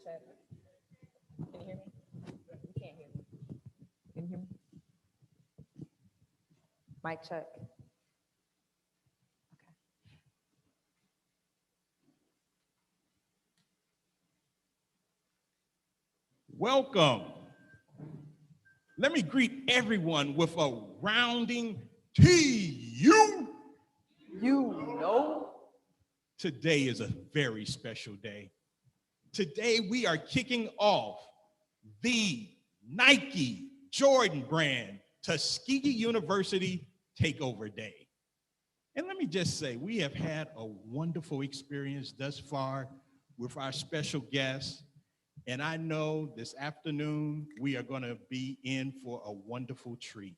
check. Can you hear me? You can't hear me. Can you hear me? Mic check. Okay. Welcome. Let me greet everyone with a rounding T-U. You know. Today is a very special day. Today we are kicking off the Nike Jordan brand Tuskegee University Takeover Day. And let me just say, we have had a wonderful experience thus far with our special guests. And I know this afternoon we are going to be in for a wonderful treat.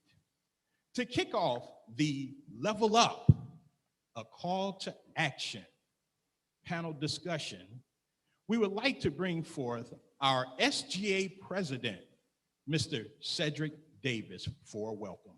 To kick off the Level Up, a call to action panel discussion, we would like to bring forth our SGA president, Mr. Cedric Davis, for a welcome.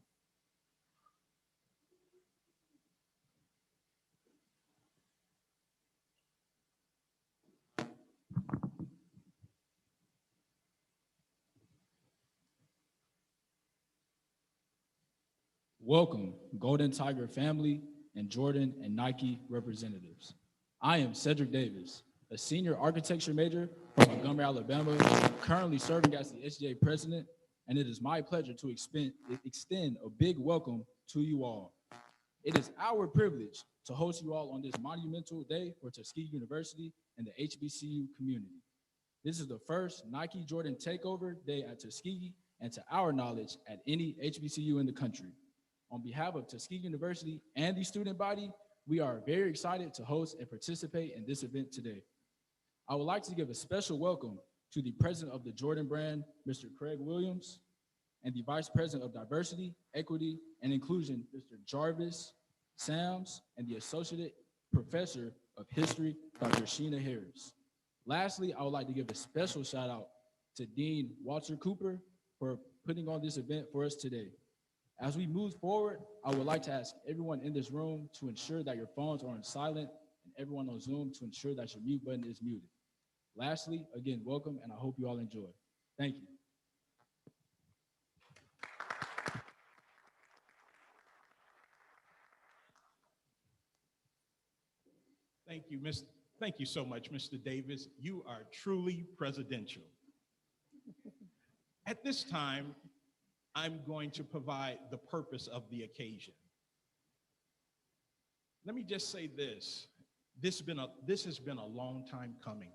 Welcome, Golden Tiger family and Jordan and Nike representatives. I am Cedric Davis, a senior architecture major from Montgomery, Alabama, currently serving as the SGA president, and it is my pleasure to extend a big welcome to you all. It is our privilege to host you all on this monumental day for Tuskegee University and the HBCU community. This is the first Nike Jordan Takeover Day at Tuskegee, and to our knowledge, at any HBCU in the country. On behalf of Tuskegee University and the student body, we are very excited to host and participate in this event today. I would like to give a special welcome to the president of the Jordan brand, Mr. Craig Williams, and the vice president of diversity, equity, and inclusion, Mr. Jarvis Sams, and the associate professor of history, Dr. Sheena Harris. Lastly, I would like to give a special shout out to Dean Walter Cooper for putting on this event for us today. As we move forward, I would like to ask everyone in this room to ensure that your phones are on silent and everyone on Zoom to ensure that your mute button is muted. Lastly, again, welcome, and I hope you all enjoy. Thank you. Thank you so much, Mr. Davis. You are truly presidential. At this time, I'm going to provide the purpose of the occasion. Let me just say this. This has been a long time coming.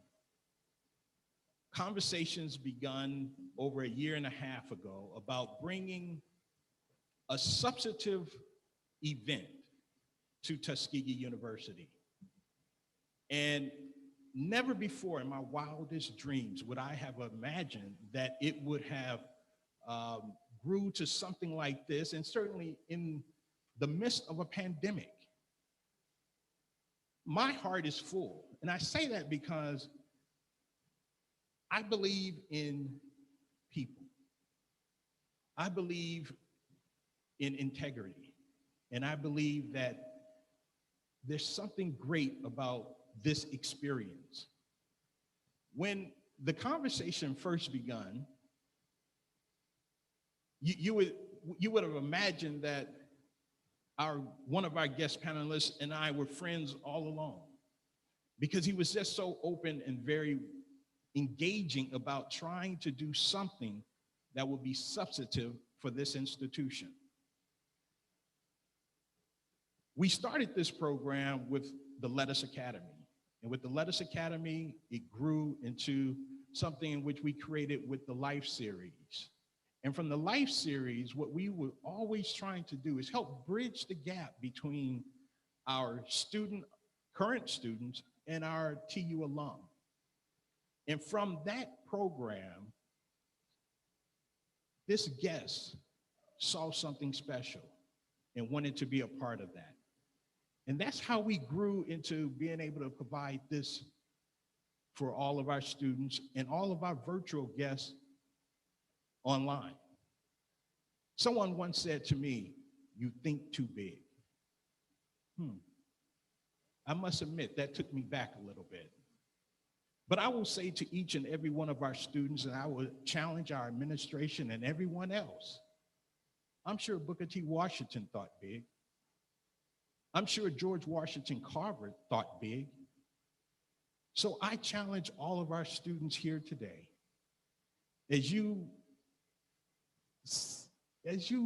Conversations begun over a year and a half ago about bringing a substantive event to Tuskegee University. And never before in my wildest dreams would I have imagined that it would have grew to something like this, and certainly in the midst of a pandemic. My heart is full, and I say that because I believe in people. I believe in integrity, and I believe that there's something great about this experience. When the conversation first begun, you would have imagined that one of our guest panelists and I were friends all along, because he was just so open and very engaging about trying to do something that would be substantive for this institution. We started this program with the Lettuce Academy, and with the Lettuce Academy, it grew into something in which we created with the Life Series. And from the Life Series, what we were always trying to do is help bridge the gap between our current students and our TU alum. And from that program, this guest saw something special and wanted to be a part of that. And that's how we grew into being able to provide this for all of our students and all of our virtual guests online. Someone once said to me, "You think too big." I must admit that took me back a little bit. But I will say to each and every one of our students, and I will challenge our administration and everyone else, I'm sure Booker T. Washington thought big. I'm sure George Washington Carver thought big. So I challenge all of our students here today, as you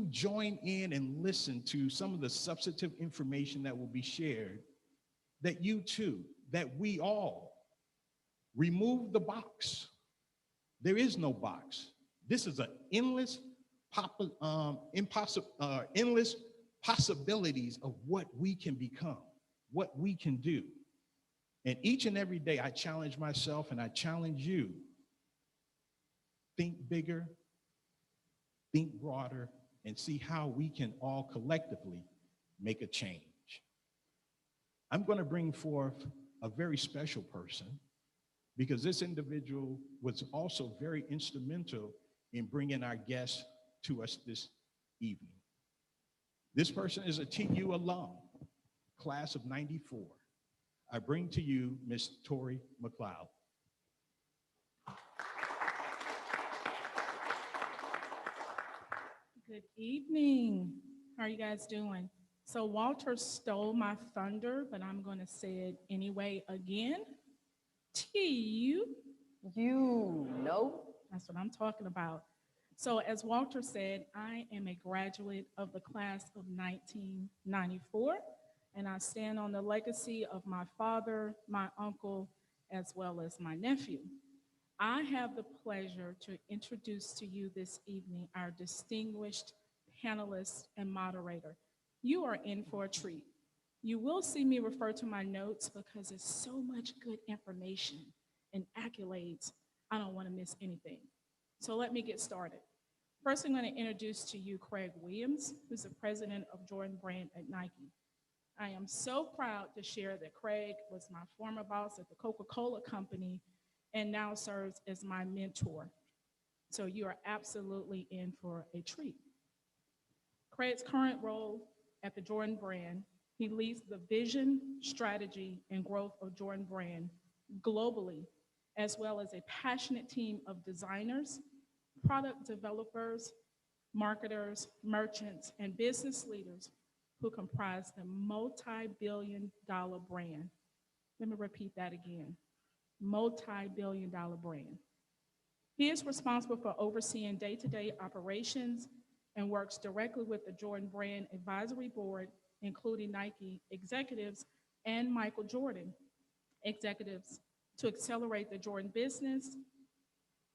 join in and listen to some of the substantive information that will be shared, that you too, that we all remove the box. There is no box. This is an endless possibilities of what we can become, what we can do. And each and every day I challenge myself and I challenge you. Think bigger, think broader, and see how we can all collectively make a change. I'm going to bring forth a very special person, because this individual was also very instrumental in bringing our guests to us this evening. This person is a TU alum, class of '94. I bring to you Miss Tori McLeod. Good evening. How are you guys doing? So Walter stole my thunder, but I'm going to say it anyway again. TU. You know. That's what I'm talking about. So as Walter said, I am a graduate of the class of 1994, and I stand on the legacy of my father, my uncle, as well as my nephew. I have the pleasure to introduce to you this evening our distinguished panelist and moderator. You are in for a treat. You will see me refer to my notes because it's so much good information and accolades. I don't want to miss anything. So let me get started. First, I'm going to introduce to you Craig Williams, who's the president of Jordan Brand at Nike. I am so proud to share that Craig was my former boss at the Coca-Cola Company and now serves as my mentor. So you are absolutely in for a treat. Craig's current role at the Jordan Brand, he leads the vision, strategy, and growth of Jordan Brand globally, as well as a passionate team of designers, product developers, marketers, merchants, and business leaders who comprise the multi-billion-dollar brand. Let me repeat that again. Multi-billion-dollar brand. He is responsible for overseeing day-to-day operations and works directly with the Jordan Brand Advisory Board, including Nike executives and Michael Jordan executives, to accelerate the Jordan business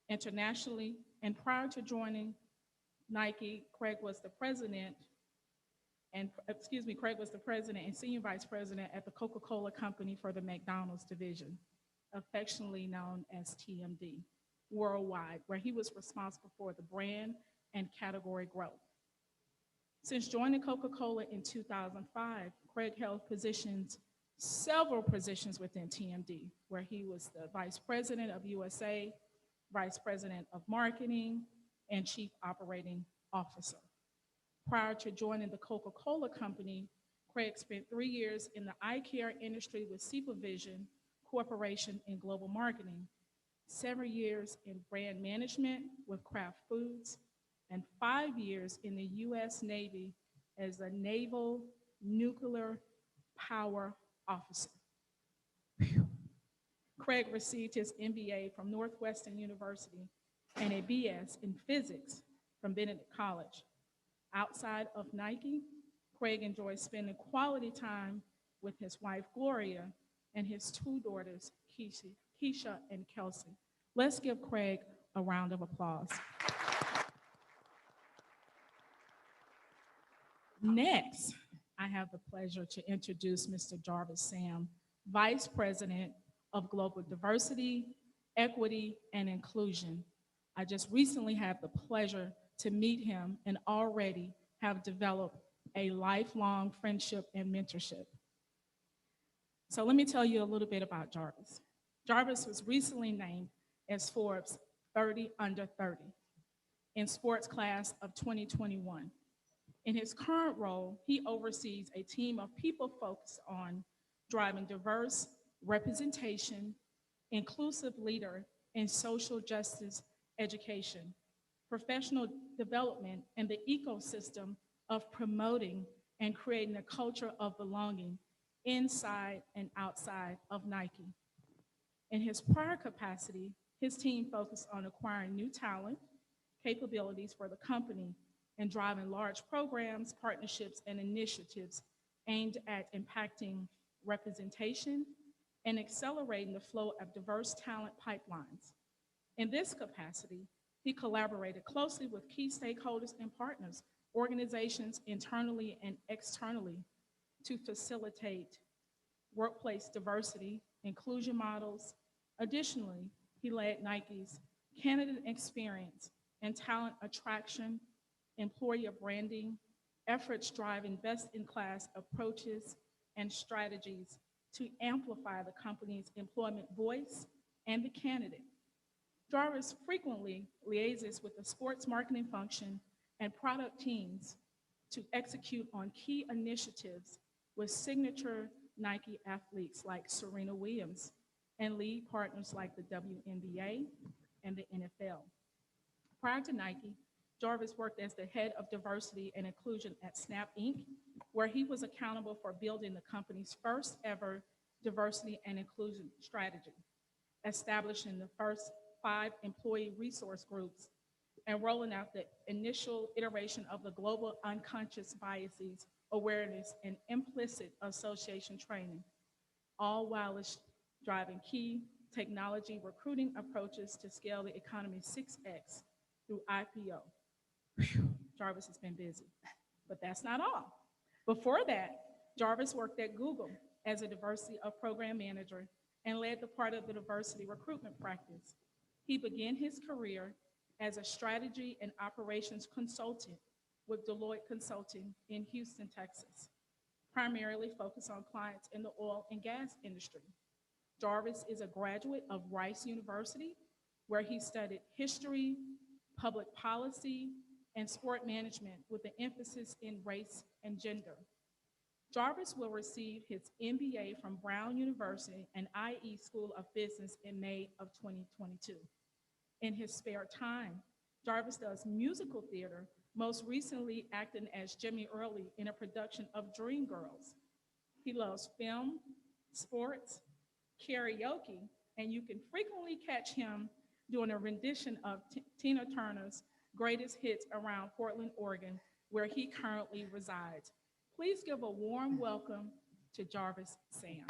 internationally. And prior to joining Nike, Craig was the president and senior vice president at the Coca-Cola Company for the McDonald's division, affectionately known as TMD, worldwide, where he was responsible for the brand and category growth. Since joining Coca-Cola in 2005, Craig held several positions within TMD, where he was the vice president of USA, vice president of marketing, and chief operating officer. Prior to joining the Coca-Cola Company, Craig spent 3 years in the eye care industry with Supervision Corporation in global marketing, 7 years in brand management with Kraft Foods, and 5 years in the U.S. Navy as a naval nuclear power officer. Whew. Craig received his MBA from Northwestern University and a BS in physics from Benedict College. Outside of Nike, Craig enjoys spending quality time with his wife, Gloria, and his 2 daughters, Keisha and Kelsey. Let's give Craig a round of applause. Next, I have the pleasure to introduce Mr. Jarvis Sam, Vice President of Global Diversity, Equity, and Inclusion. I just recently had the pleasure to meet him and already have developed a lifelong friendship and mentorship. So let me tell you a little bit about Jarvis. Jarvis was recently named as Forbes 30 Under 30 in sports class of 2021. In his current role, he oversees a team of people focused on driving diverse representation, inclusive leader in social justice education, professional development, and the ecosystem of promoting and creating a culture of belonging inside and outside of Nike. In his prior capacity, his team focused on acquiring new talent, capabilities for the company, and driving large programs, partnerships, and initiatives aimed at impacting representation and accelerating the flow of diverse talent pipelines. In this capacity, he collaborated closely with key stakeholders and partners, organizations internally and externally, to facilitate workplace diversity, inclusion models. Additionally, he led Nike's candidate experience and talent attraction, employer branding, efforts driving best-in-class approaches and strategies to amplify the company's employment voice and the candidate. Jarvis frequently liaises with the sports marketing function and product teams to execute on key initiatives with signature Nike athletes like Serena Williams and lead partners like the WNBA and the NFL. Prior to Nike, Jarvis worked as the head of diversity and inclusion at Snap Inc., where he was accountable for building the company's first ever diversity and inclusion strategy, establishing the first 5 employee resource groups, and rolling out the initial iteration of the global unconscious biases awareness and implicit association training, all while driving key technology recruiting approaches to scale the economy 6x through IPO. Jarvis has been busy, but that's not all. Before that, Jarvis worked at Google as a diversity of program manager and led the part of the diversity recruitment practice. He began his career as a strategy and operations consultant with Deloitte Consulting in Houston, Texas, primarily focused on clients in the oil and gas industry. Jarvis is a graduate of Rice University, where he studied history, public policy, and sport management with an emphasis in race and gender. Jarvis will receive his MBA from Brown University and IE School of Business in May of 2022. In his spare time, Jarvis does musical theater, most recently acting as Jimmy Early in a production of Dreamgirls. He loves film, sports, karaoke, and you can frequently catch him doing a rendition of Tina Turner's greatest hits around Portland, Oregon, where he currently resides. Please give a warm welcome to Jarvis Sam.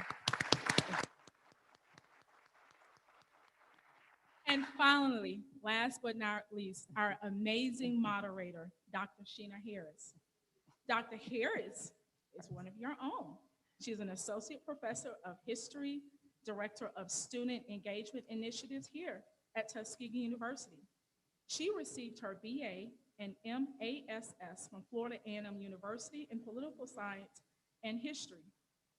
And finally, last but not least, our amazing moderator, Dr. Sheena Harris. Dr. Harris is one of your own. She's an associate professor of history, director of student engagement initiatives here at Tuskegee University. She received her BA and MASS from Florida A&M University in political science and history.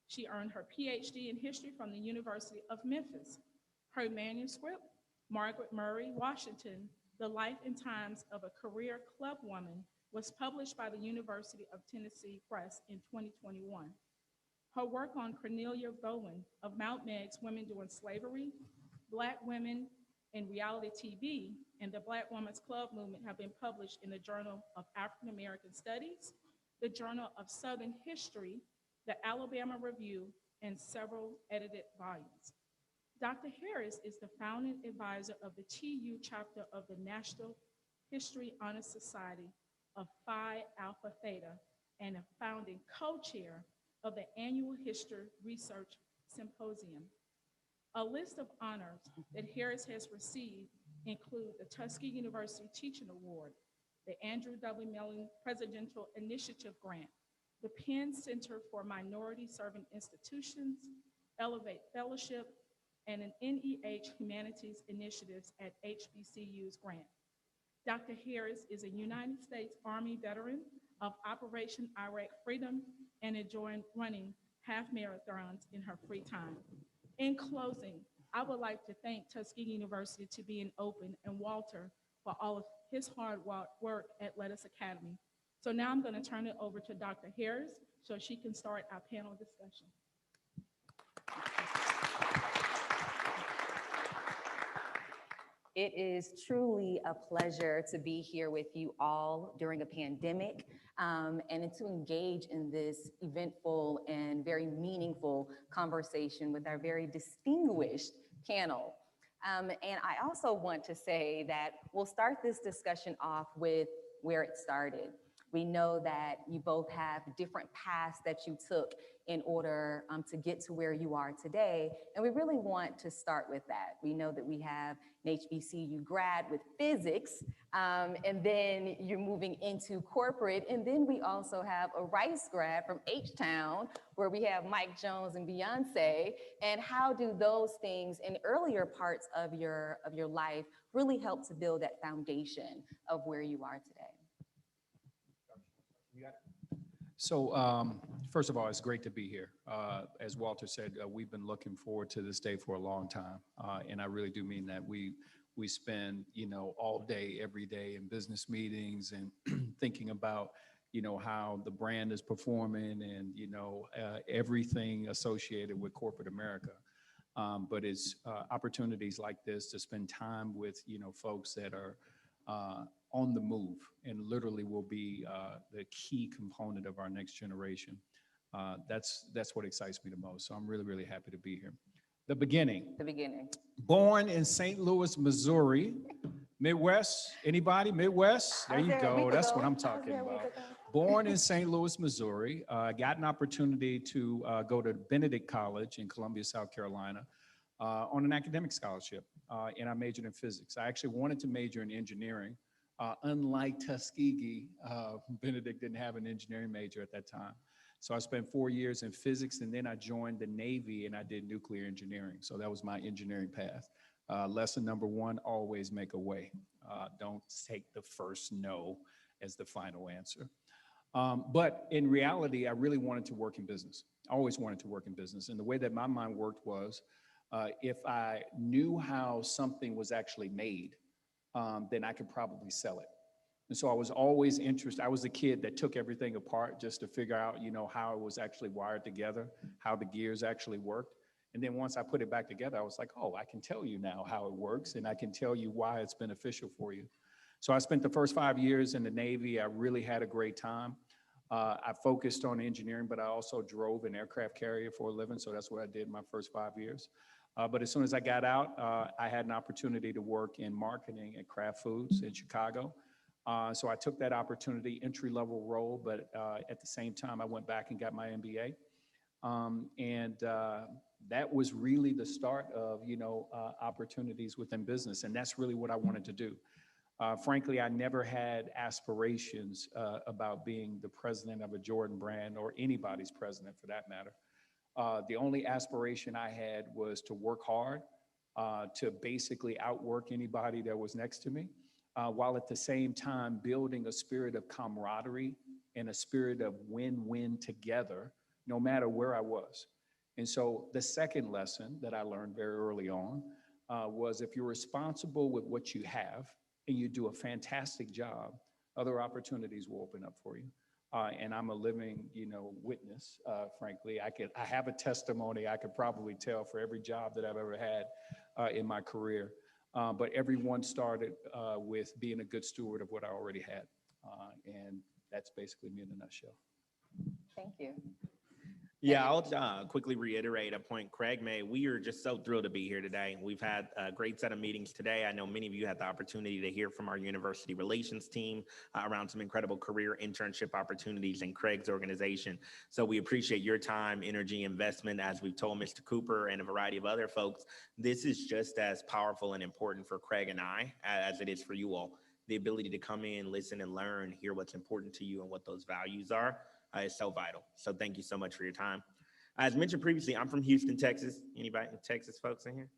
She earned her PhD in history from the University of Memphis. Her manuscript, Margaret Murray Washington, The Life and Times of a Career Club Woman, was published by the University of Tennessee Press in 2021. Her work on Cornelia Bowen of Mount Meg's Women During Slavery, Black Women in Reality TV, and the Black Women's Club Movement have been published in the Journal of African American Studies, the Journal of Southern History, the Alabama Review, and several edited volumes. Dr. Harris is the founding advisor of the TU chapter of the National History Honor Society of Phi Alpha Theta and a founding co-chair of the annual History Research Symposium. A list of honors that Harris has received include the Tuskegee University Teaching Award, the Andrew W. Mellon Presidential Initiative Grant, the Penn Center for Minority Serving Institutions, Elevate Fellowship, and an NEH Humanities Initiatives at HBCU's grant. Dr. Harris is a United States Army veteran of Operation Iraq Freedom and enjoying running half marathons in her free time. In closing, I would like to thank Tuskegee University to being open and Walter for all of his hard work at Lettuce Academy. So now I'm going to turn it over to Dr. Harris so she can start our panel discussion. It is truly a pleasure to be here with you all during a pandemic and to engage in this eventful and very meaningful conversation with our very distinguished panel. And I also want to say that we'll start this discussion off with where it started. We know that you both have different paths that you took in order to get to where you are today. And we really want to start with that. We know that we have an HBCU grad with physics, and then you're moving into corporate. And then we also have a Rice grad from H-Town, where we have Mike Jones and Beyonce. And how do those things in earlier parts of your life really help to build that foundation of where you are today? So first of all, it's great to be here. As Walter said, we've been looking forward to this day for a long time. And I really do mean that. We spend, all day, every day in business meetings and thinking about, how the brand is performing and, everything associated with corporate America. But it's opportunities like this to spend time with, folks that are on the move and literally will be the key component of our next generation. That's what excites me the most. So I'm really, really happy to be here. The beginning. Born in St. Louis, Missouri, Midwest. Anybody? Midwest? There you go. That's what I'm talking about. Born in St. Louis, Missouri. Got an opportunity to go to Benedict College in Columbia, South Carolina on an academic scholarship. And I majored in physics. I actually wanted to major in engineering. Unlike Tuskegee, Benedict didn't have an engineering major at that time. So I spent 4 years in physics, and then I joined the Navy and I did nuclear engineering. So that was my engineering path. Lesson number one, always make a way. Don't take the first no as the final answer. But in reality, I really wanted to work in business. I always wanted to work in business. And the way that my mind worked was, if I knew how something was actually made, then I could probably sell it. And so I was always interested. I was the kid that took everything apart just to figure out, how it was actually wired together, how the gears actually worked. And then once I put it back together, I was like, oh, I can tell you now how it works, and I can tell you why it's beneficial for you. So I spent the first 5 years in the Navy. I really had a great time. I focused on engineering, but I also drove an aircraft carrier for a living. So that's what I did my first 5 years. But as soon as I got out, I had an opportunity to work in marketing at Kraft Foods in Chicago. So I took that opportunity, entry-level role, but at the same time, I went back and got my MBA. And that was really the start of, opportunities within business. And that's really what I wanted to do. Frankly, I never had aspirations about being the president of a Jordan brand or anybody's president for that matter. The only aspiration I had was to work hard, to basically outwork anybody that was next to me, while at the same time building a spirit of camaraderie and a spirit of win-win together, no matter where I was. And so the second lesson that I learned very early on was if you're responsible with what you have and you do a fantastic job, other opportunities will open up for you. And I'm a living, witness, frankly. I have a testimony I could probably tell for every job that I've ever had in my career. But everyone started with being a good steward of what I already had. And that's basically me in a nutshell. Thank you. Yeah, I'll quickly reiterate a point Craig made. We are just so thrilled to be here today. We've had a great set of meetings today. I know many of you had the opportunity to hear from our university relations team around some incredible career internship opportunities in Craig's organization. So we appreciate your time, energy, investment. As we've told Mr. Cooper and a variety of other folks, this is just as powerful and important for Craig and I as it is for you all. The ability to come in, listen, and learn, hear what's important to you and what those values are. Is so vital. So thank you so much for your time. As mentioned previously, I'm from Houston, Texas. Anybody in Texas folks in here?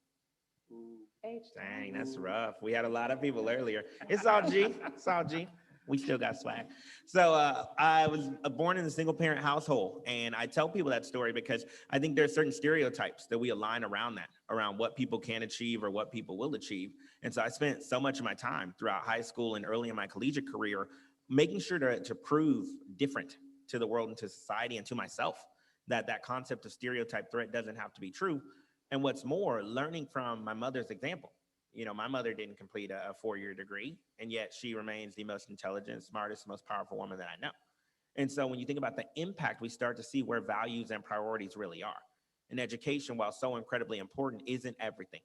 Dang, that's rough. We had a lot of people earlier. It's all G. It's all G. We still got swag. So I was born in a single parent household. And I tell people that story because I think there are certain stereotypes that we align around that, around what people can achieve or what people will achieve. And so I spent so much of my time throughout high school and early in my collegiate career making sure to prove different to the world and to society and to myself that concept of stereotype threat doesn't have to be true. And what's more, learning from my mother's example. You know, my mother didn't complete a 4-year degree, and yet she remains the most intelligent, smartest, most powerful woman that I know. And so when you think about the impact, we start to see where values and priorities really are. And education, while so incredibly important, isn't everything.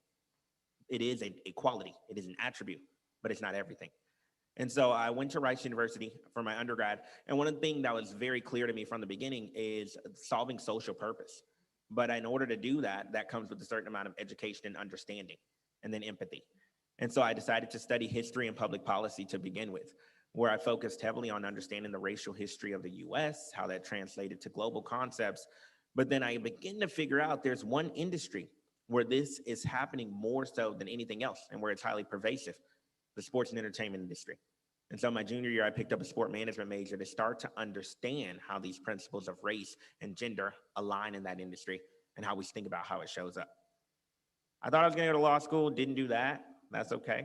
It is a quality, it is an attribute, but it's not everything. And so I went to Rice University for my undergrad. And one of the things that was very clear to me from the beginning is solving social purpose. But in order to do that, that comes with a certain amount of education and understanding, and then empathy. And so I decided to study history and public policy to begin with, where I focused heavily on understanding the racial history of the US, how that translated to global concepts. But then I began to figure out there's one industry where this is happening more so than anything else, and where it's highly pervasive: the sports and entertainment industry. And so my junior year, I picked up a sport management major to start to understand how these principles of race and gender align in that industry, and how we think about how it shows up. I thought I was going to go to law school, didn't do that. That's okay.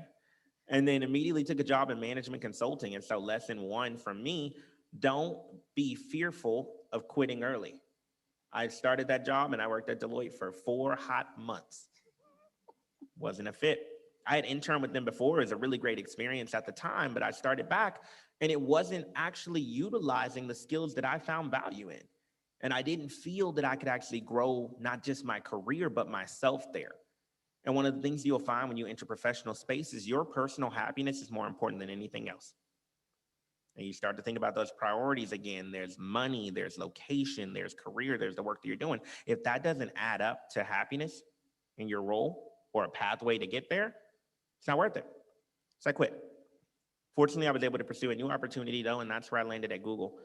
And then immediately took a job in management consulting. And so lesson one from me: don't be fearful of quitting early. I started that job and I worked at Deloitte for 4 hot months. Wasn't a fit. I had interned with them before. It was a really great experience at the time, but I started back and it wasn't actually utilizing the skills that I found value in. And I didn't feel that I could actually grow not just my career, but myself there. And one of the things you'll find when you enter professional spaces, your personal happiness is more important than anything else. And you start to think about those priorities again. There's money, there's location, there's career, there's the work that you're doing. If that doesn't add up to happiness in your role or a pathway to get there, it's not worth it. So I quit. Fortunately, I was able to pursue a new opportunity though, and that's where I landed at Google.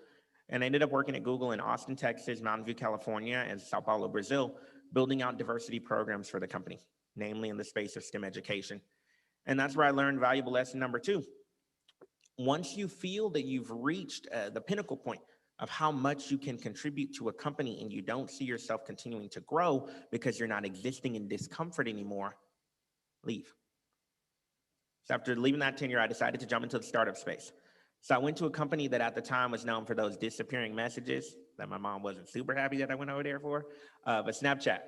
And I ended up working at Google in Austin, Texas, Mountain View, California, and Sao Paulo, Brazil, building out diversity programs for the company, namely in the space of STEM education. And that's where I learned valuable lesson number 2. Once you feel that you've reached the pinnacle point of how much you can contribute to a company and you don't see yourself continuing to grow because you're not existing in discomfort anymore, leave. So after leaving that tenure, I decided to jump into the startup space. So I went to a company that at the time was known for those disappearing messages that my mom wasn't super happy that I went over there for, but Snapchat.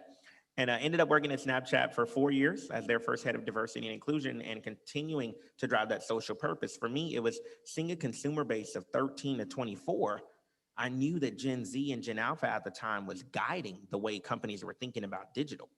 And I ended up working at Snapchat for 4 years as their first head of diversity and inclusion, and continuing to drive that social purpose. For me, it was seeing a consumer base of 13 to 24. I knew that Gen Z and Gen Alpha at the time was guiding the way companies were thinking about digital.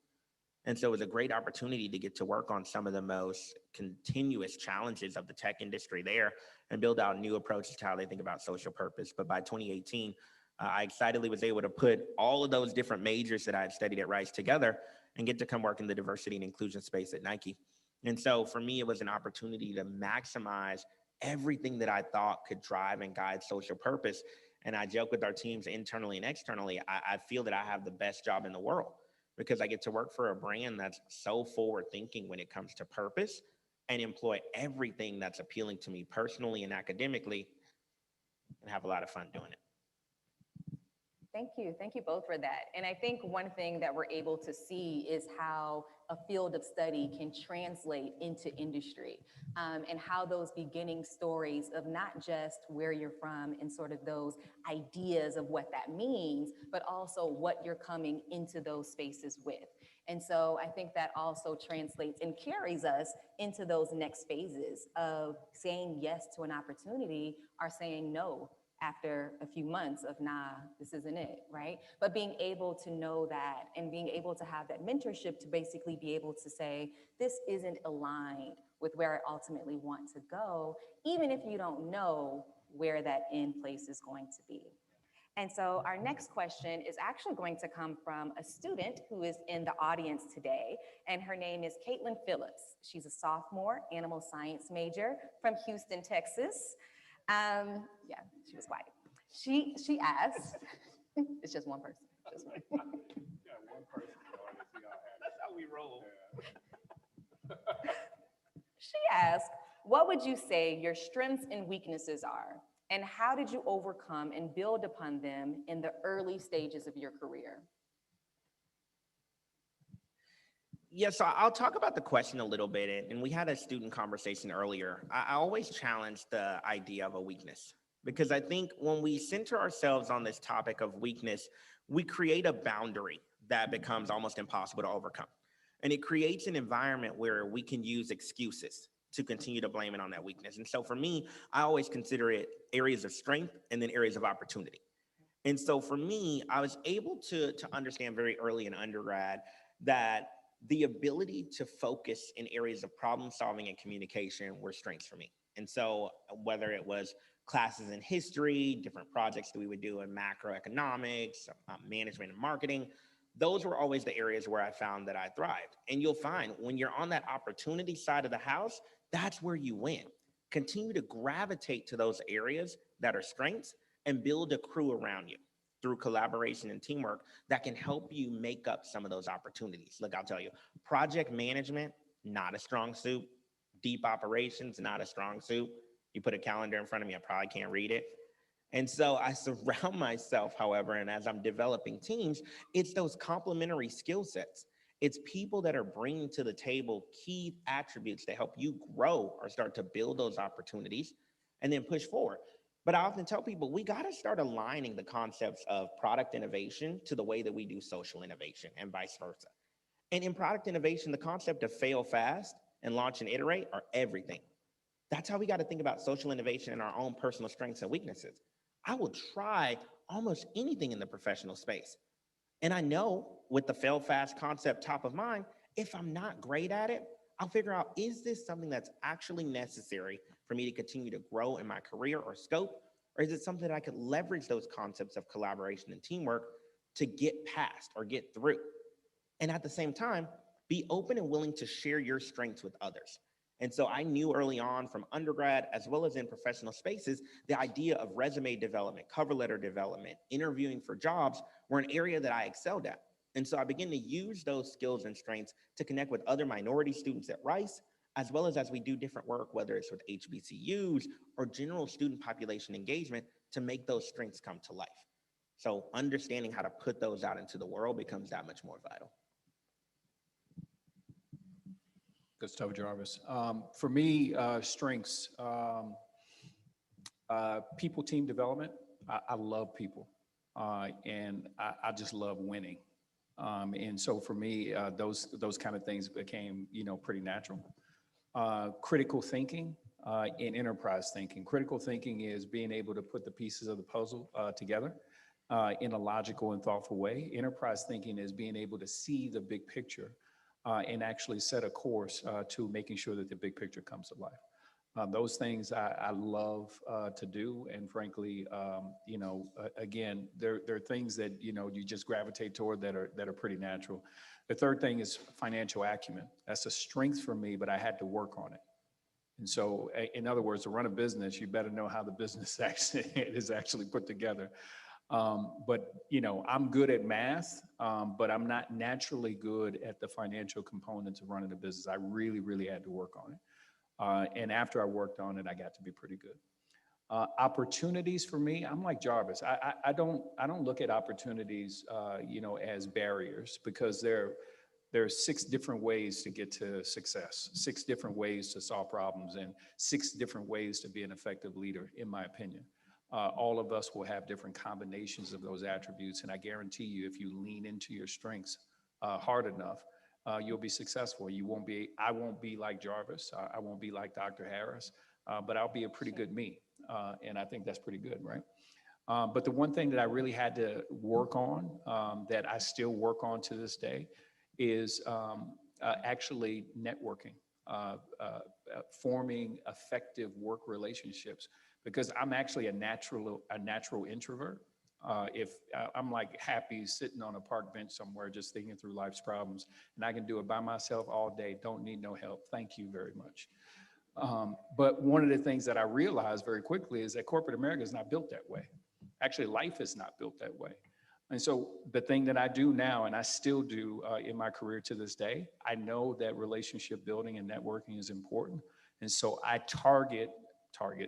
And so it was a great opportunity to get to work on some of the most continuous challenges of the tech industry there and build out new approaches to how they think about social purpose. But by 2018, I excitedly was able to put all of those different majors that I had studied at Rice together and get to come work in the diversity and inclusion space at Nike. And so for me, it was an opportunity to maximize everything that I thought could drive and guide social purpose. And I joke with our teams internally and externally, I feel that I have the best job in the world, because I get to work for a brand that's so forward thinking when it comes to purpose and employ everything that's appealing to me personally and academically, and have a lot of fun doing it. Thank you. Thank you both for that. And I think one thing that we're able to see is how a field of study can translate into industry, and how those beginning stories of not just where you're from and sort of those ideas of what that means, but also what you're coming into those spaces with. And so I think that also translates and carries us into those next phases of saying yes to an opportunity or saying no after a few months of, nah, this isn't it, right? But being able to know that and being able to have that mentorship to basically be able to say, this isn't aligned with where I ultimately want to go, even if you don't know where that end place is going to be. And so our next question is actually going to come from a student who is in the audience today, and her name is Caitlin Phillips. She's a sophomore animal science major from Houston, Texas. Yeah, she was quiet. She asked, it's just one person. Just one. Yeah, one person. That's how we roll. She asked, what would you say your strengths and weaknesses are? And how did you overcome and build upon them in the early stages of your career? Yeah, so I'll talk about the question a little bit, and we had a student conversation earlier. I always challenge the idea of a weakness, because I think when we center ourselves on this topic of weakness, we create a boundary that becomes almost impossible to overcome. And it creates an environment where we can use excuses to continue to blame it on that weakness. And so for me, I always consider it areas of strength and then areas of opportunity. And so for me, I was able to understand very early in undergrad that the ability to focus in areas of problem solving and communication were strengths for me. And so whether it was classes in history, different projects that we would do in macroeconomics, management and marketing, those were always the areas where I found that I thrived. And you'll find when you're on that opportunity side of the house, that's where you win. Continue to gravitate to those areas that are strengths and build a crew around you through collaboration and teamwork that can help you make up some of those opportunities. Look, I'll tell you, project management, not a strong suit. Deep operations, not a strong suit. You put a calendar in front of me, I probably can't read it. And so I surround myself, however, and as I'm developing teams, it's those complementary skill sets. It's people that are bringing to the table key attributes to help you grow or start to build those opportunities and then push forward. But I often tell people, we got to start aligning the concepts of product innovation to the way that we do social innovation and vice versa. And in product innovation, the concept of fail fast and launch and iterate are everything. That's how we got to think about social innovation in our own personal strengths and weaknesses. I will try almost anything in the professional space. And I know with the fail fast concept top of mind, if I'm not great at it, I'll figure out, is this something that's actually necessary for me to continue to grow in my career or scope? Or is it something that I could leverage those concepts of collaboration and teamwork to get past or get through? And at the same time, be open and willing to share your strengths with others. And so I knew early on from undergrad, as well as in professional spaces, the idea of resume development, cover letter development, interviewing for jobs were an area that I excelled at. And so I began to use those skills and strengths to connect with other minority students at Rice, as well as we do different work, whether it's with HBCUs or general student population engagement, to make those strengths come to life. So understanding how to put those out into the world becomes that much more vital. Good stuff, Jarvis. For me, strengths, people team development. I love people, and I just love winning. And so for me, those kind of things became, pretty natural. Critical thinking and enterprise thinking. Critical thinking is being able to put the pieces of the puzzle together in a logical and thoughtful way. Enterprise thinking is being able to see the big picture and actually set a course to making sure that the big picture comes to life. Those things I love to do, and frankly, again, they're things that you just gravitate toward that are pretty natural. The third thing is financial acumen. That's a strength for me, but I had to work on it. And so, in other words, to run a business, you better know how the business is actually put together. But I'm good at math, but I'm not naturally good at the financial components of running a business. I really, really had to work on it. And after I worked on it, I got to be pretty good. Opportunities for me, I'm like Jarvis. I don't look at opportunities, as barriers, because there are 6 different ways to get to success, 6 different ways to solve problems, and 6 different ways to be an effective leader, in my opinion. All of us will have different combinations of those attributes, and I guarantee you, if you lean into your strengths hard enough, you'll be successful. I won't be like Jarvis. I won't be like Dr. Harris, but I'll be a pretty good me. And I think that's pretty good, right? But the one thing that I really had to work on, that I still work on to this day, is actually networking, forming effective work relationships, because I'm actually a natural introvert. If I'm like happy sitting on a park bench somewhere, just thinking through life's problems, and I can do it by myself all day, don't need no help. Thank you very much. But one of the things that I realized very quickly is that corporate America is not built that way. Actually, life is not built that way. And so the thing that I do now, and I still do in my career to this day, I know that relationship building and networking is important. And so I target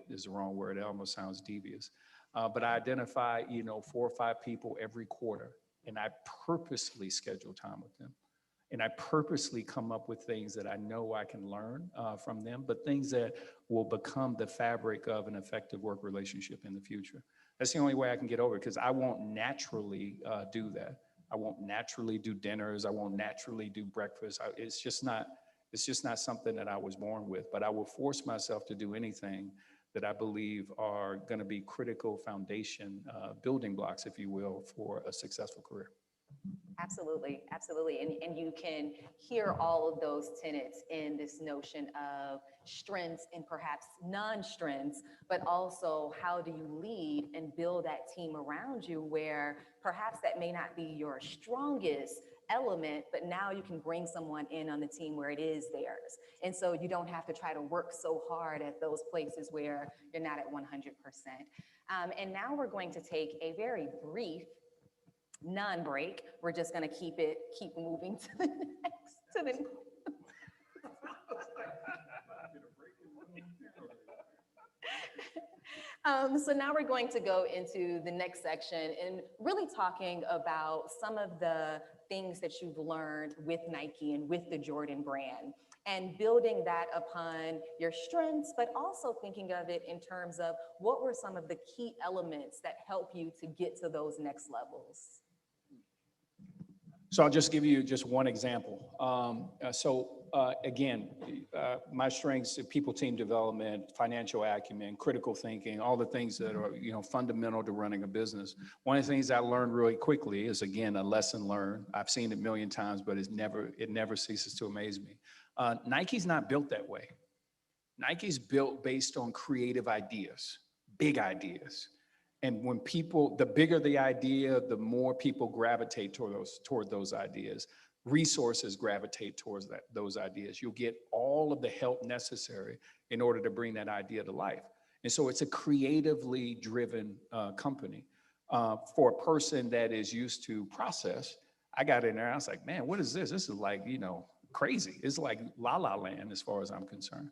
is the wrong word, it almost sounds devious. But I identify, 4 or 5 people every quarter, and I purposely schedule time with them. And I purposely come up with things that I know I can learn from them, but things that will become the fabric of an effective work relationship in the future. That's the only way I can get over it, because I won't naturally do that. I won't naturally do dinners. I won't naturally do breakfast. It's just not something that I was born with, but I will force myself to do anything that I believe are going to be critical foundation, building blocks, if you will, for a successful career. Absolutely, absolutely. And you can hear all of those tenets in this notion of strengths and perhaps non-strengths, but also how do you lead and build that team around you where perhaps that may not be your strongest element, but now you can bring someone in on the team where it is theirs. And so you don't have to try to work so hard at those places where you're not at 100%. And now we're going to take a very brief non-break. We're just going to keep moving to the next, to the so now we're going to go into the next section and really talking about some of the things that you've learned with Nike and with the Jordan brand and building that upon your strengths, but also thinking of it in terms of what were some of the key elements that help you to get to those next levels. So I'll just give you just one example. Again, my strengths: people, team development, financial acumen, critical thinking, all the things that are fundamental to running a business. One of the things I learned really quickly is, again, a lesson learned. I've seen it a million times, but it never ceases to amaze me. Nike's not built that way. Nike's built based on creative ideas, big ideas. And when the bigger the idea, the more people gravitate toward those ideas. Resources gravitate towards those ideas. You'll get all of the help necessary in order to bring that idea to life. And so it's a creatively driven company. For a person that is used to process, I got in there, I was like, man, what is this? This is like, crazy. It's like la la land as far as I'm concerned.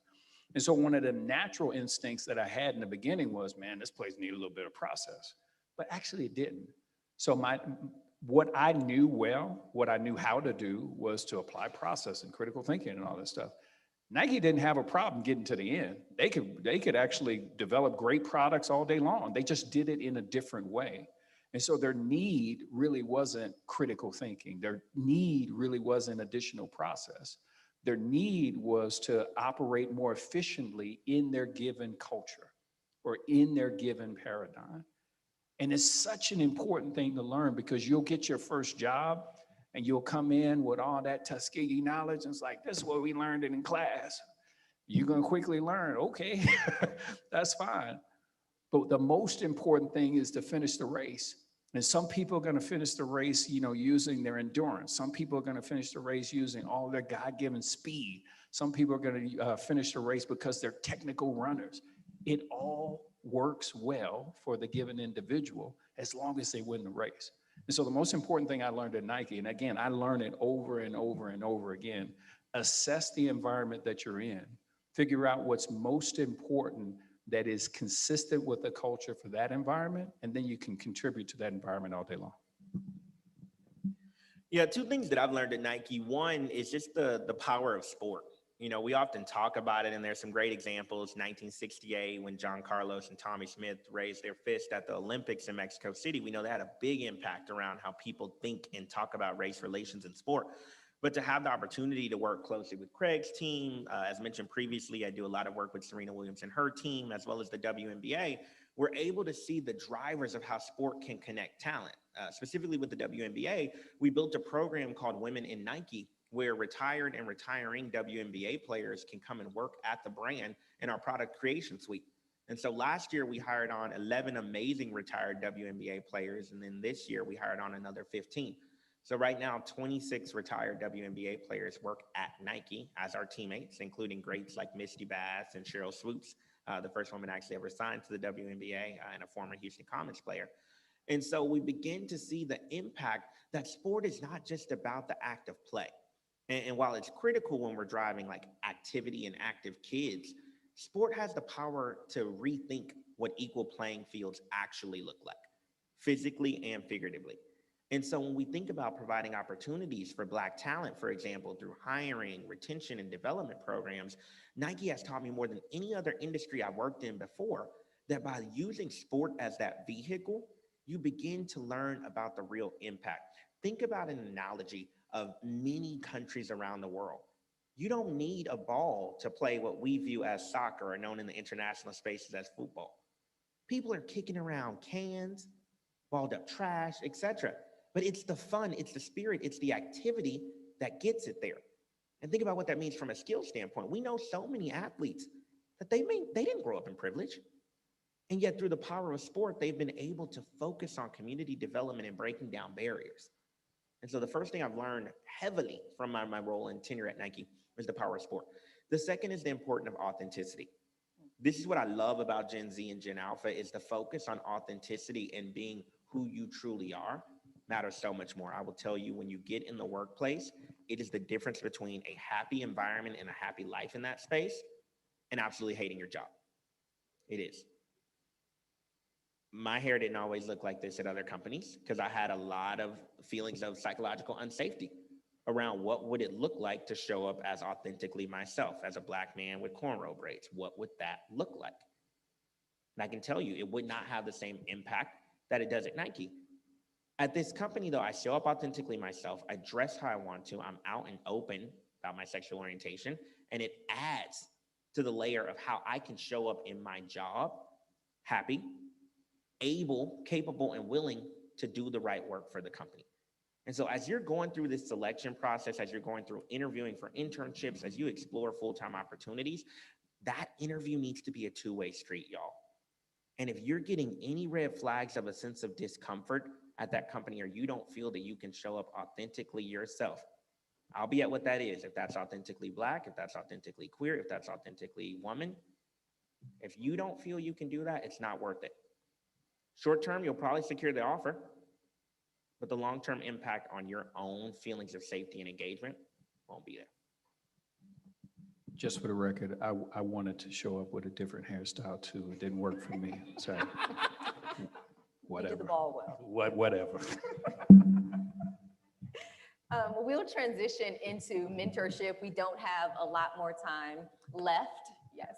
And so one of the natural instincts that I had in the beginning was, man, this place needs a little bit of process. But actually it didn't. So what I knew what I knew how to do was to apply process and critical thinking and all that stuff. Nike didn't have a problem getting to the end. They could actually develop great products all day long. They just did it in a different way. And so their need really wasn't critical thinking. Their need really wasn't additional process. Their need was to operate more efficiently in their given culture or in their given paradigm. And it's such an important thing to learn because you'll get your first job and you'll come in with all that Tuskegee knowledge. And it's like, this is what we learned in class. You're going to quickly learn, okay, that's fine. But the most important thing is to finish the race. And some people are going to finish the race, using their endurance. Some people are going to finish the race using all their God-given speed. Some people are going to finish the race because they're technical runners. It all works well for the given individual as long as they win the race. And so the most important thing I learned at Nike, and again, I learned it over and over and over again, assess the environment that you're in. Figure out what's most important that is consistent with the culture for that environment, and then you can contribute to that environment all day long. Yeah, two things that I've learned at Nike. One is just the power of sport. We often talk about it, and there's some great examples. 1968, when John Carlos and Tommy Smith raised their fist at the Olympics in Mexico City, we know that had a big impact around how people think and talk about race relations in sport. But to have the opportunity to work closely with Craig's team, as mentioned previously, I do a lot of work with Serena Williams and her team, as well as the WNBA. We're able to see the drivers of how sport can connect talent. Specifically with the WNBA, we built a program called Women in Nike, where retired and retiring WNBA players can come and work at the brand in our product creation suite. And so last year we hired on 11 amazing retired WNBA players. And then this year we hired on another 15. So right now, 26 retired WNBA players work at Nike as our teammates, including greats like Misty Bass and Cheryl Swoops, the first woman actually ever signed to the WNBA and a former Houston Comets player. And so we begin to see the impact that sport is not just about the act of play. And while it's critical when we're driving like activity and active kids, sport has the power to rethink what equal playing fields actually look like, physically and figuratively. And so when we think about providing opportunities for Black talent, for example, through hiring, retention, and development programs, Nike has taught me more than any other industry I've worked in before that by using sport as that vehicle, you begin to learn about the real impact. Think about an analogy of many countries around the world. You don't need a ball to play what we view as soccer or known in the international spaces as football. People are kicking around cans, balled up trash, etc. But it's the fun, it's the spirit, it's the activity that gets it there. And think about what that means from a skill standpoint. We know so many athletes that they didn't grow up in privilege. And yet through the power of sport, they've been able to focus on community development and breaking down barriers. And so the first thing I've learned heavily from my role and tenure at Nike is the power of sport. The second is the importance of authenticity. This is what I love about Gen Z and Gen Alpha is the focus on authenticity and being who you truly are matters so much more. I will tell you, when you get in the workplace, it is the difference between a happy environment and a happy life in that space and absolutely hating your job. It is. My hair didn't always look like this at other companies because I had a lot of feelings of psychological unsafety around what would it look like to show up as authentically myself as a Black man with cornrow braids. What would that look like? And I can tell you, it would not have the same impact that it does at Nike. At this company, though, I show up authentically myself. I dress how I want to. I'm out and open about my sexual orientation, and it adds to the layer of how I can show up in my job happy, able, capable, and willing to do the right work for the company. And so as you're going through this selection process, as you're going through interviewing for internships, as you explore full-time opportunities, that interview needs to be a two-way street, y'all. And if you're getting any red flags of a sense of discomfort at that company, or you don't feel that you can show up authentically yourself, I'll be at what that is. If that's authentically Black, if that's authentically queer, if that's authentically woman, if you don't feel you can do that, it's not worth it. Short term, you'll probably secure the offer, but the long-term impact on your own feelings of safety and engagement won't be there. Just for the record, I wanted to show up with a different hairstyle too. It didn't work for me. So You did the ball well. Whatever. We'll transition into mentorship. We don't have a lot more time left. Yes.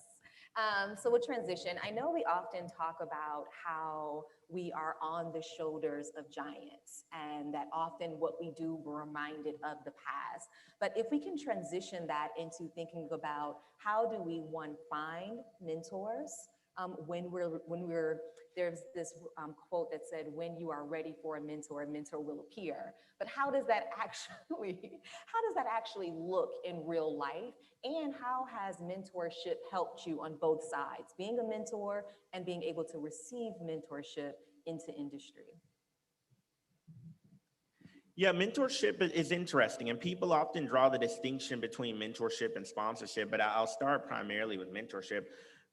So we'll transition. I know we often talk about how we are on the shoulders of giants and that often what we do, we're reminded of the past. But if we can transition that into thinking about how do we, one, find mentors when there's this quote that said, when you are ready for a mentor will appear. But how does that actually look in real life? And how has mentorship helped you on both sides, being a mentor and being able to receive mentorship into industry? Yeah, mentorship is interesting, and people often draw the distinction between mentorship and sponsorship, but I'll start primarily with mentorship.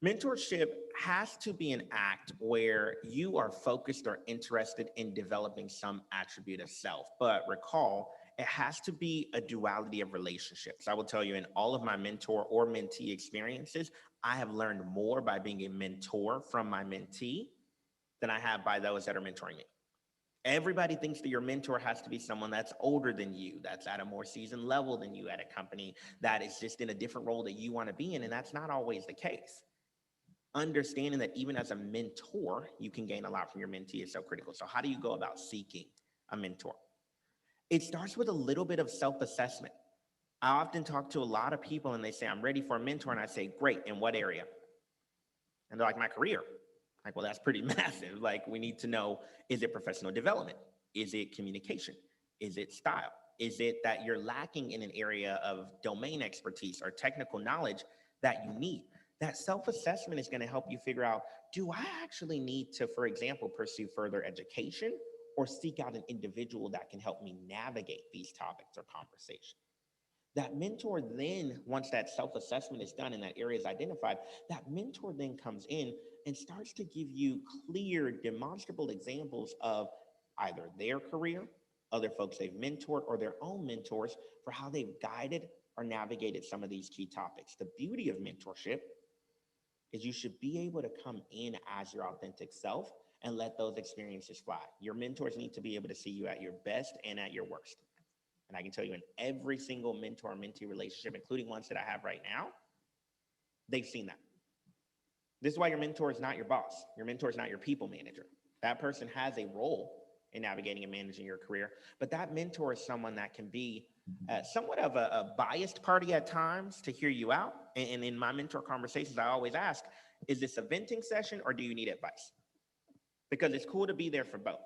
Mentorship has to be an act where you are focused or interested in developing some attribute of self. But recall, it has to be a duality of relationships. I will tell you, in all of my mentor or mentee experiences, I have learned more by being a mentor from my mentee than I have by those that are mentoring me. Everybody thinks that your mentor has to be someone that's older than you, that's at a more seasoned level than you at a company, that is just in a different role that you want to be in, and that's not always the case. Understanding that even as a mentor, you can gain a lot from your mentee is so critical. So how do you go about seeking a mentor? It starts with a little bit of self-assessment. I often talk to a lot of people and they say, I'm ready for a mentor. And I say, great, in what area? And they're like, my career. Like, well, that's pretty massive. Like, we need to know, is it professional development? Is it communication? Is it style? Is it that you're lacking in an area of domain expertise or technical knowledge that you need? That self-assessment is going to help you figure out, do I actually need to, for example, pursue further education or seek out an individual that can help me navigate these topics or conversations? That mentor then, once that self-assessment is done and that area is identified, that mentor then comes in and starts to give you clear, demonstrable examples of either their career, other folks they've mentored, or their own mentors for how they've guided or navigated some of these key topics. The beauty of mentorship is you should be able to come in as your authentic self and let those experiences fly. Your mentors need to be able to see you at your best and at your worst. And I can tell you, in every single mentor-mentee relationship, including ones that I have right now, they've seen that. This is why your mentor is not your boss. Your mentor is not your people manager. That person has a role in navigating and managing your career. But that mentor is someone that can be somewhat of a biased party at times to hear you out. And in my mentor conversations, I always ask, is this a venting session or do you need advice? Because it's cool to be there for both,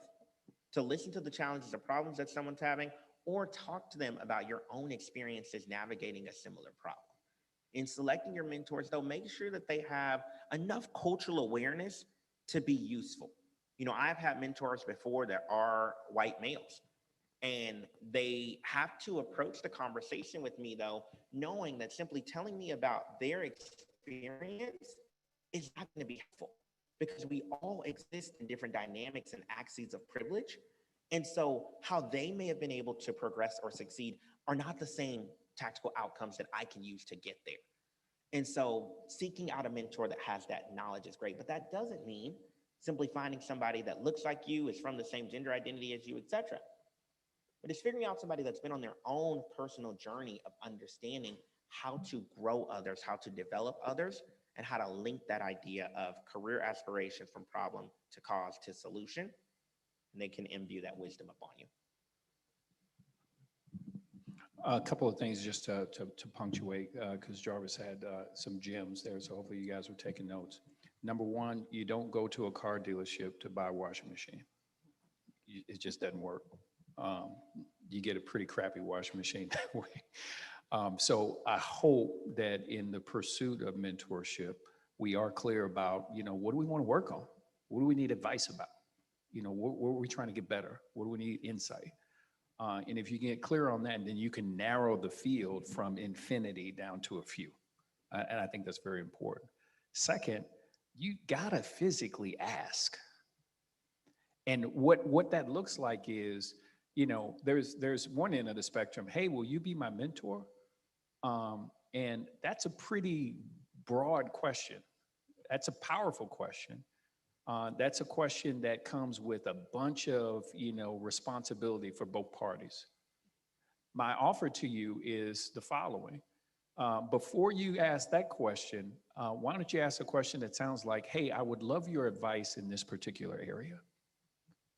to listen to the challenges or problems that someone's having, or talk to them about your own experiences navigating a similar problem. In selecting your mentors, though, make sure that they have enough cultural awareness to be useful. You know, I've had mentors before that are white males, and they have to approach the conversation with me, though, knowing that simply telling me about their experience is not going to be helpful, because we all exist in different dynamics and axes of privilege. And so how they may have been able to progress or succeed are not the same tactical outcomes that I can use to get there. And so seeking out a mentor that has that knowledge is great, but that doesn't mean simply finding somebody that looks like you, is from the same gender identity as you, etc. But it's figuring out somebody that's been on their own personal journey of understanding how to grow others, how to develop others, and how to link that idea of career aspiration from problem to cause to solution. And they can imbue that wisdom upon you. A couple of things just to punctuate, because Jarvis had some gems there, so hopefully you guys were taking notes. Number one, you don't go to a car dealership to buy a washing machine. It just doesn't work. You get a pretty crappy washing machine that way. So I hope that in the pursuit of mentorship, we are clear about, you know, what do we want to work on? What do we need advice about? You know, where are we trying to get better? What do we need insight? And if you get clear on that, then you can narrow the field from infinity down to a few. And I think that's very important. Second, you gotta physically ask. And what that looks like is, you know, there's one end of the spectrum. Hey, will you be my mentor? And that's a pretty broad question. That's a powerful question. That's a question that comes with a bunch of, you know, responsibility for both parties. My offer to you is the following. Before you ask that question, why don't you ask a question that sounds like, hey, I would love your advice in this particular area.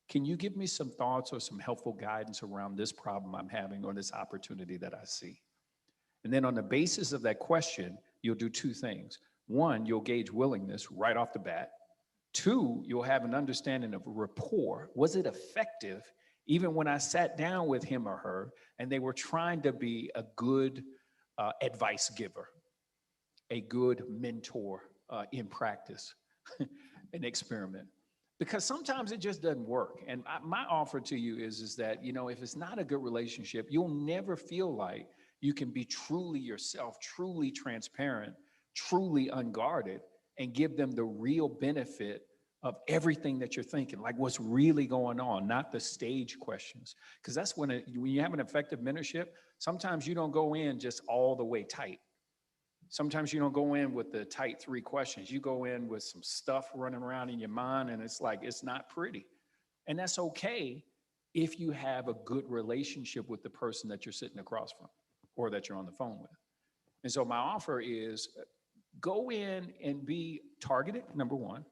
Can you give me some thoughts or some helpful guidance around this problem I'm having or this opportunity that I see? And then on the basis of that question, you'll do two things. One, you'll gauge willingness right off the bat. Two, you'll have an understanding of rapport. Was it effective even when I sat down with him or her and they were trying to be a good advice giver, a good mentor in practice, an experiment? Because sometimes it just doesn't work. And my offer to you is that, you know, if it's not a good relationship, you'll never feel like you can be truly yourself, truly transparent, truly unguarded, and give them the real benefit of everything that you're thinking, like what's really going on, not the stage questions. Because that's when you have an effective mentorship, sometimes you don't go in just all the way tight. Sometimes you don't go in with the tight 3 questions. You go in with some stuff running around in your mind, and it's like, it's not pretty. And that's okay if you have a good relationship with the person that you're sitting across from or that you're on the phone with. And so my offer is, go in and be targeted, number one,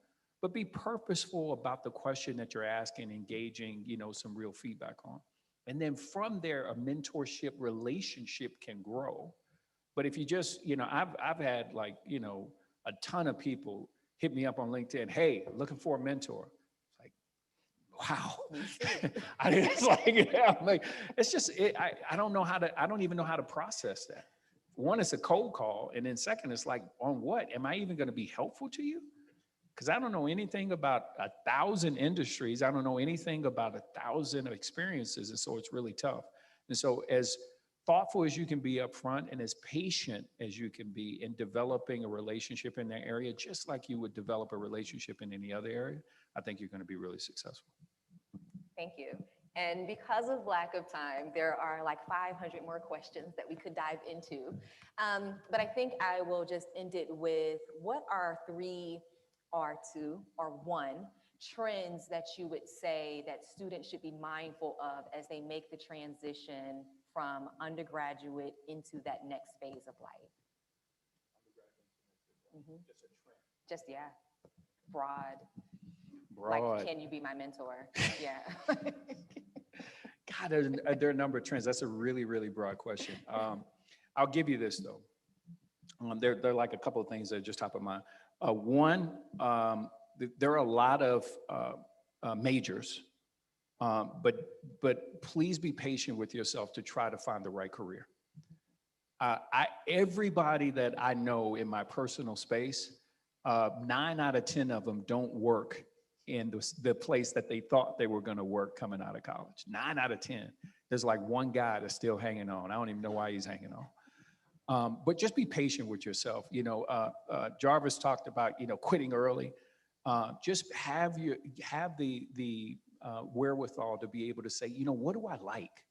but be purposeful about the question that you're asking, engaging, you know, some real feedback on. And then from there, a mentorship relationship can grow. But if you just, you know, I've had like, you know, a ton of people hit me up on LinkedIn, hey, looking for a mentor. It's like, wow. It's like, yeah, I'm like, it's just, I don't even know how to process that. One, it's a cold call. And then second, it's like, on what? Am I even going to be helpful to you? Because I don't know anything about 1,000 industries. I don't know anything about 1,000 experiences. And so it's really tough. And so as thoughtful as you can be up front and as patient as you can be in developing a relationship in that area, just like you would develop a relationship in any other area, I think you're going to be really successful. Thank you. And because of lack of time, there are like 500 more questions that we could dive into. But I think I will just end it with, what are 3 or 2 or 1 trends that you would say that students should be mindful of as they make the transition from undergraduate into that next phase of life? Mm-hmm. Just, yeah, broad. Broad. Like, can you be my mentor? Yeah. God, there are a number of trends. That's a really, really broad question. I'll give you this though. There are like a couple of things that are just top of mind. One, there are a lot of majors, but please be patient with yourself to try to find the right career. Everybody that I know in my personal space, 9 out of 10 of them don't work in the place that they thought they were going to work coming out of college. 9 out of 10. There's like one guy that's still hanging on. I don't even know why he's hanging on. But just be patient with yourself. You know, Jarvis talked about, you know, quitting early. Just have the wherewithal to be able to say, you know, what do I like?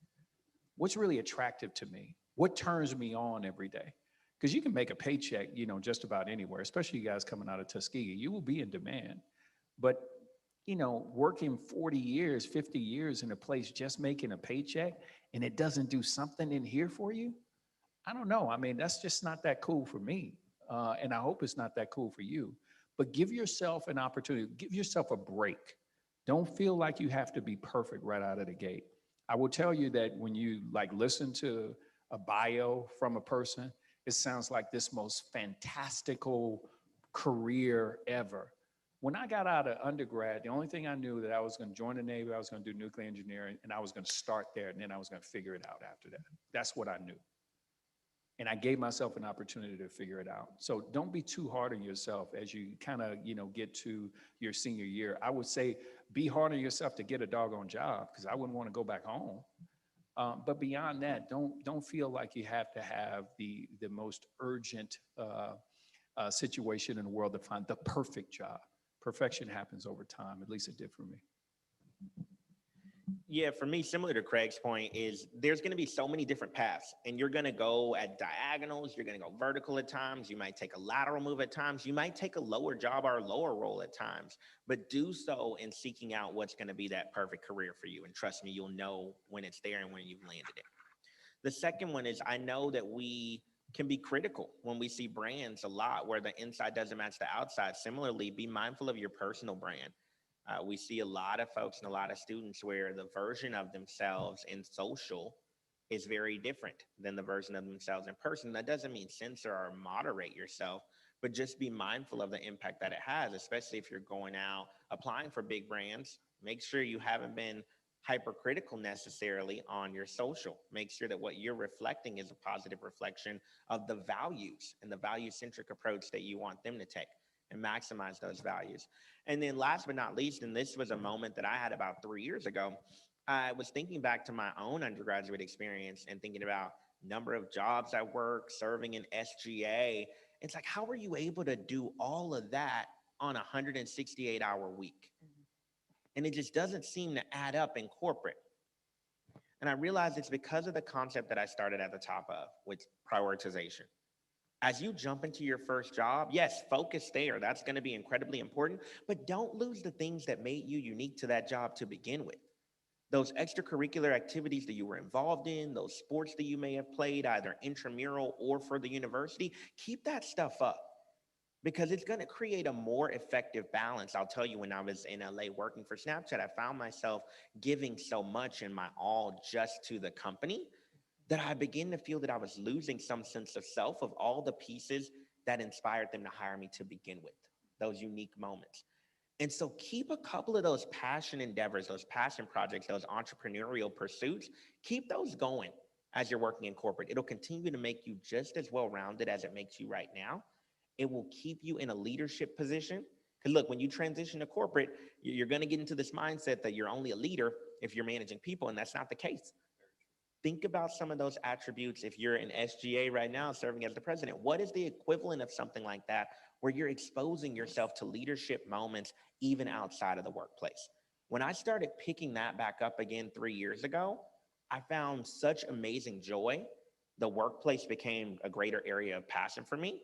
What's really attractive to me? What turns me on every day? Because you can make a paycheck, you know, just about anywhere, especially you guys coming out of Tuskegee. You will be in demand. But, you know, working 40 years, 50 years in a place just making a paycheck and it doesn't do something in here for you, I don't know. I mean, that's just not that cool for me. And I hope it's not that cool for you. But give yourself an opportunity. Give yourself a break. Don't feel like you have to be perfect right out of the gate. I will tell you that when you like listen to a bio from a person, it sounds like this most fantastical career ever. When I got out of undergrad, the only thing I knew that I was going to join the Navy, I was going to do nuclear engineering, and I was going to start there, and then I was going to figure it out after that. That's what I knew. And I gave myself an opportunity to figure it out. So don't be too hard on yourself as you kind of, you know, get to your senior year. I would say be hard on yourself to get a doggone job, because I wouldn't want to go back home. But beyond that, don't feel like you have to have the most urgent situation in the world to find the perfect job. Perfection happens over time. At least it did for me. Yeah, for me, similar to Craig's point, is there's going to be so many different paths, and you're going to go at diagonals. You're going to go vertical at times. You might take a lateral move at times. You might take a lower job or a lower role at times, but do so in seeking out what's going to be that perfect career for you. And trust me, you'll know when it's there and when you've landed it. The second one is, I know that we can be critical when we see brands a lot where the inside doesn't match the outside. Similarly, be mindful of your personal brand. We see a lot of folks and a lot of students where the version of themselves in social is very different than the version of themselves in person. That doesn't mean censor or moderate yourself, but just be mindful of the impact that it has, especially if you're going out applying for big brands. Make sure you haven't been hypercritical necessarily on your social. Make sure that what you're reflecting is a positive reflection of the values and the value-centric approach that you want them to take, and maximize those values. And then last but not least, and this was a moment that I had about 3 years ago, I was thinking back to my own undergraduate experience and thinking about number of jobs I worked, serving in SGA. It's like, how were you able to do all of that on a 168-hour week? And it just doesn't seem to add up in corporate. And I realized it's because of the concept that I started at the top of, with prioritization. As you jump into your first job, yes, focus there. That's going to be incredibly important, but don't lose the things that made you unique to that job to begin with. Those extracurricular activities that you were involved in, those sports that you may have played, either intramural or for the university, keep that stuff up, because it's going to create a more effective balance. I'll tell you, when I was in LA working for Snapchat, I found myself giving so much in my all just to the company that I began to feel that I was losing some sense of self, of all the pieces that inspired them to hire me to begin with, those unique moments. And so keep a couple of those passion endeavors, those passion projects, those entrepreneurial pursuits, keep those going as you're working in corporate. It'll continue to make you just as well-rounded as it makes you right now. It will keep you in a leadership position. Because look, when you transition to corporate, you're going to get into this mindset that you're only a leader if you're managing people, and that's not the case. Think about some of those attributes. If you're in SGA right now serving as the president, what is the equivalent of something like that where you're exposing yourself to leadership moments even outside of the workplace? When I started picking that back up again 3 years ago, I found such amazing joy. The workplace became a greater area of passion for me.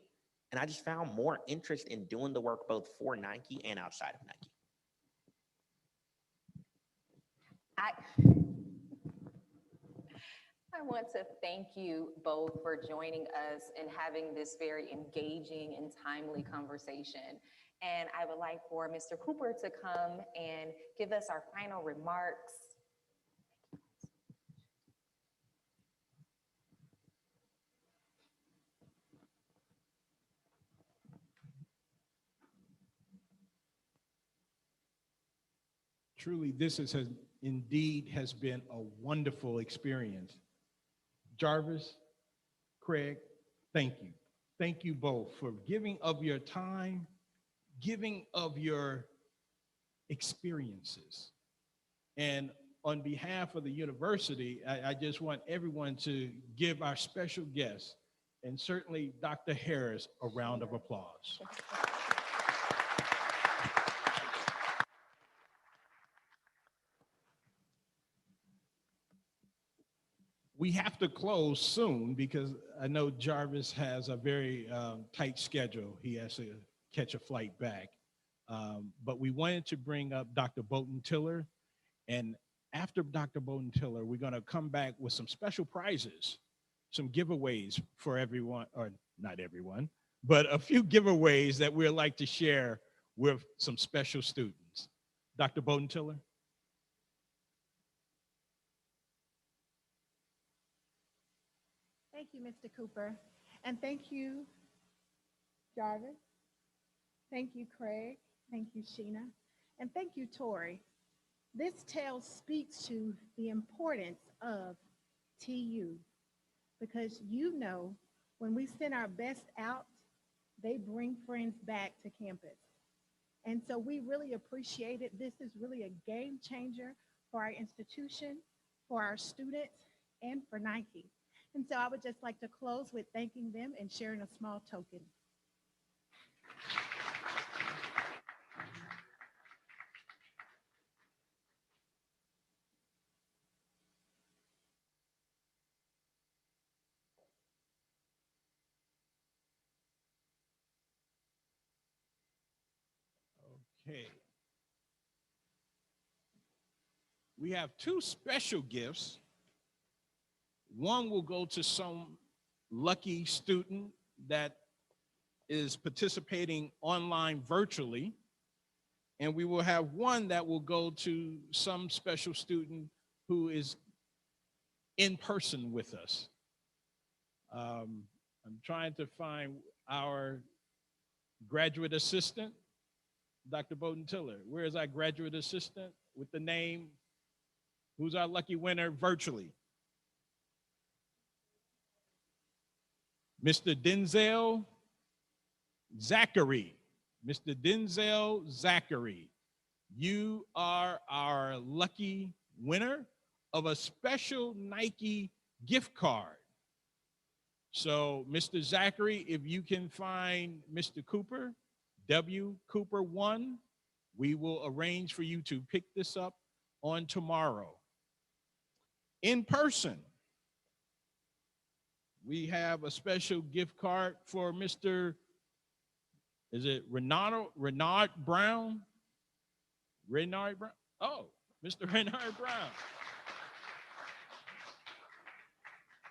And I just found more interest in doing the work both for Nike and outside of Nike. I want to thank you both for joining us and having this very engaging and timely conversation. And I would like for Mr. Cooper to come and give us our final remarks. Truly, this is indeed has been a wonderful experience. Jarvis, Craig, thank you. Thank you both for giving of your time, giving of your experiences. And on behalf of the university, I just want everyone to give our special guest, and certainly Dr. Harris, a round of applause. We have to close soon because I know Jarvis has a very tight schedule. He has to catch a flight back. But we wanted to bring up Dr. Bowden Tiller. And after Dr. Bowden Tiller, we're going to come back with some special prizes, some giveaways for everyone, or not everyone, but a few giveaways that we'd like to share with some special students. Dr. Bowden Tiller. Thank you, Mr. Cooper. And thank you, Jarvis. Thank you, Craig. Thank you, Sheena. And thank you, Tori. This tale speaks to the importance of TU because you know when we send our best out, they bring friends back to campus. And so we really appreciate it. This is really a game changer for our institution, for our students, and for Nike. And so I would just like to close with thanking them and sharing a small token. Okay. We have two special gifts. One will go to some lucky student that is participating online virtually. And we will have one that will go to some special student who is in person with us. I'm trying to find our graduate assistant, Dr. Bowden Tiller. Where is our graduate assistant with the name? Who's our lucky winner virtually? Mr. Denzel Zachary. Mr. Denzel Zachary, you are our lucky winner of a special Nike gift card. So, Mr. Zachary, if you can find Mr. Cooper, W. Cooper 1, we will arrange for you to pick this up on tomorrow. In person, we have a special gift card for Mr. Is it Renard Brown? Renard Brown? Oh, Mr. Renard Brown.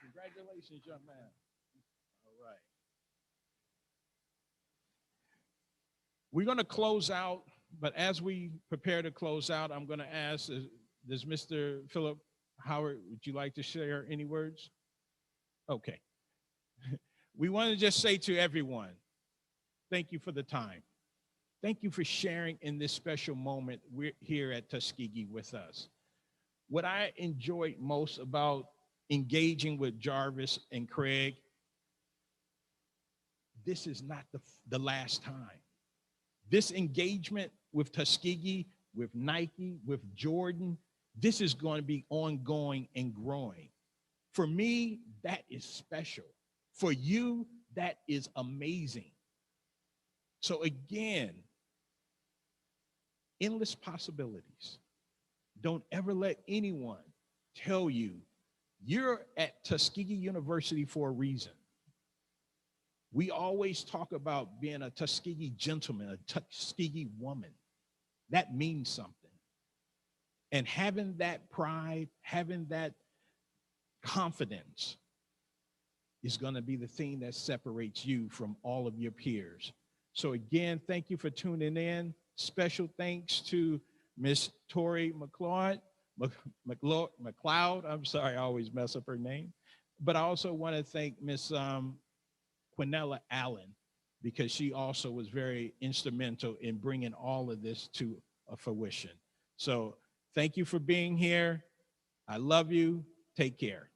Congratulations, young man. All right. We're going to close out, but as we prepare to close out, I'm going to ask, does Mr. Philip Howard, would you like to share any words? Okay. We want to just say to everyone, thank you for the time. Thank you for sharing in this special moment we're here at Tuskegee with us. What I enjoyed most about engaging with Jarvis and Craig, this is not the last time. This engagement with Tuskegee, with Nike, with Jordan, this is going to be ongoing and growing. For me, that is special. For you, that is amazing. So again, endless possibilities. Don't ever let anyone tell you you're at Tuskegee University for a reason. We always talk about being a Tuskegee gentleman, a Tuskegee woman. That means something. And having that pride, having that confidence is going to be the thing that separates you from all of your peers. So again, thank you for tuning in. Special thanks to Miss Tori McLeod. I'm sorry, I always mess up her name. But I also want to thank Miss Quinella Allen, because she also was very instrumental in bringing all of this to a fruition. So thank you for being here. I love you. Take care.